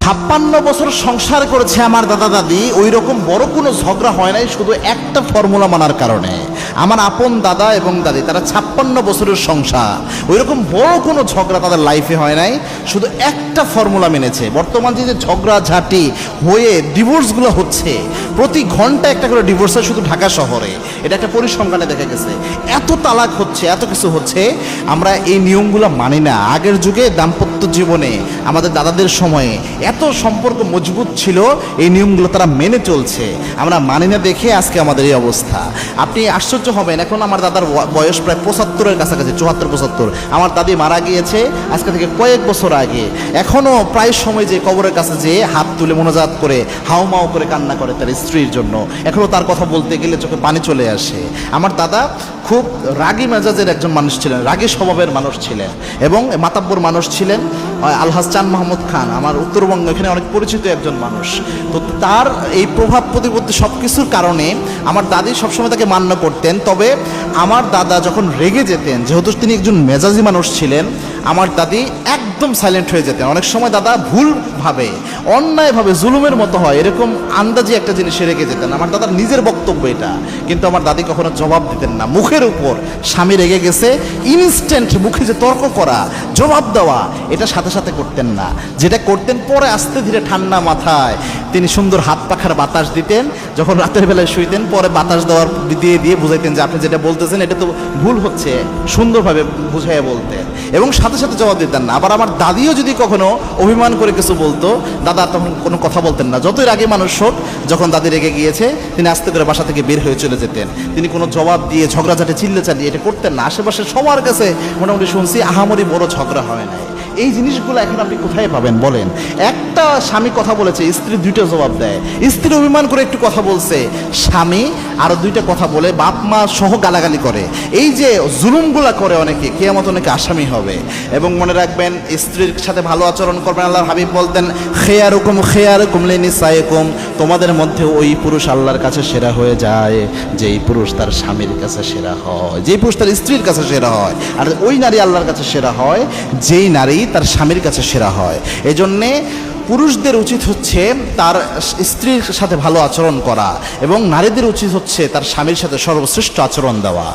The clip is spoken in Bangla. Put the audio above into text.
56 বছর সংসার করেছে আমার দাদা দাদি, ওই রকম বড় কোনো ঝগড়া হয় নাই শুধু একটা ফর্মুলা মানার কারণে। আমার আপন দাদা এবং দাদি তারা 56 বছরের সংসার, ওই রকম বড় কোনো ঝগড়া তাদের লাইফে হয় নাই, শুধু একটা ফর্মুলা মেনেছে। বর্তমান যে ঝগড়া ঝাঁটি হয়ে ডিভোর্সগুলো হচ্ছে, প্রতি ঘন্টা একটা করে ডিভোর্স হয় শুধু ঢাকা শহরে, এটা একটা পরিসংখ্যানে দেখা গেছে। এত তালাক হচ্ছে, এত কিছু হচ্ছে, আমরা এই নিয়মগুলো মানি না। আগের যুগে দাম্পত্য জীবনে আমাদের দাদাদের সময়ে এত সম্পর্ক মজবুত ছিল, এই নিয়মগুলো তারা মেনে চলছে, আমরা মানি না দেখে আজকে আমাদের এই অবস্থা। আপনি আশ্চর্য হবেন, এখন আমার দাদার বয়স প্রায় 75-এর কাছাকাছি, 74-75। আমার দাদি মারা গিয়েছে আজকে থেকে কয়েক বছর আগে। এখনও প্রায় সময় যে কবরের কাছে যেয়ে হাত তুলে মোনাজাত করে হাউমাউ করে কান্না করে তার স্ত্রীর জন্য, এখনও তার কথা বলতে গেলে চোখে পানি চলে আসে। আমার দাদা খুব রাগী মেজাজের একজন মানুষ ছিলেন, রাগী স্বভাবের মানুষ ছিলেন এবং মাতাব্বর মানুষ ছিলেন। আলহাজ চান মাহমুদ খান আমার উত্তরবঙ্গ, এখানে অনেক পরিচিত একজন মানুষ। তো তার এই প্রভাব প্রতিপত্তি সব কিছুর কারণে আমার দাদি সবসময় তাকে মান্য করতেন। তবে আমার দাদা যখন রেগে যেতেন, যেহেতু তিনি একজন মেজাজি মানুষ ছিলেন, আমার দাদি একদম সাইলেন্ট হয়ে যেতেন। অনেক সময় দাদা ভুলভাবে অন্যায়ভাবে জুলুমের মতো হয় এরকম আন্দাজে একটা জিনিসে রেগে যেতেন। আমার দাদার নিজের বক্তব্য এটা, কিন্তু আমার দাদি কখনো জবাব দিতেন না। মুখের উপর স্বামী রেগে গেছে, ইনস্ট্যান্ট মুখে যে তর্ক করা, জবাব দেওয়া, এটা সাথে সাথে করতেন না। যেটা করতেন পরে আস্তে ধীরে ঠান্ডা মাথায় তিনি সুন্দর হাত পাখার বাতাস দিতেন। যখন রাতের বেলায় শুইতেন, পরে বাতাস দেওয়ার দিয়ে বুঝাইতেন যে আপনি যেটা বলতেছেন এটা তো ভুল হচ্ছে, সুন্দরভাবে বুঝাইয়া বলতেন এবং সাথে সাথে জবাব দিতেন না। আবার আমার দাদিও যদি কখনো অভিমান করে কিছু বলতো, দাদা তখন কোনো কথা বলতেন না। যতই রাগে মানুষ হোক, যখন দাদি রেগে গিয়েছে তিনি আস্তে করে বাসা থেকে বের হয়ে চলে যেতেন। তিনি কোনো জবাব দিয়ে ঝগড়াঝাটে চিল্লে চালিয়ে এটা করতেন না। আশেপাশে সবার কাছে মোটামুটি শুনছি আহামরি বড় ঝগড়া হয় নাই। এই জিনিসগুলো এখন আপনি কোথায় পাবেন বলেন? একটা স্বামী কথা বলেছে, স্ত্রী 2টা জবাব দেয়। স্ত্রী অভিমান করে একটু কথা বলছে, স্বামী আরো 2টা কথা বলে, বাপ মা সহ গালাগালি করে। এই যে জুলুমগুলা করে অনেকে, কিয়ামত অনেকে আসামি হবে। এবং মনে রাখবেন, স্ত্রীর সাথে ভালো আচরণ করবেন। আল্লাহর হাবিব বলতেন, খেয়ারুকুম লিনিসাইকুম, তোমাদের মধ্যে ওই পুরুষ আল্লাহর কাছে সেরা হয়ে যায় যেই পুরুষ তার স্বামীর কাছে সেরা হয়, যেই পুরুষ তার স্ত্রীর কাছে সেরা হয়। আর ওই নারী আল্লাহর কাছে সেরা হয় যেই নারী তার স্বামীর কাছে সেরা হয়। এই জন্যে পুরুষদের উচিত হচ্ছে তার স্ত্রীর সাথে ভালো আচরণ করা এবং নারীদের উচিত হচ্ছে তার স্বামীর সাথে সর্বশ্রেষ্ঠ আচরণ দেওয়া।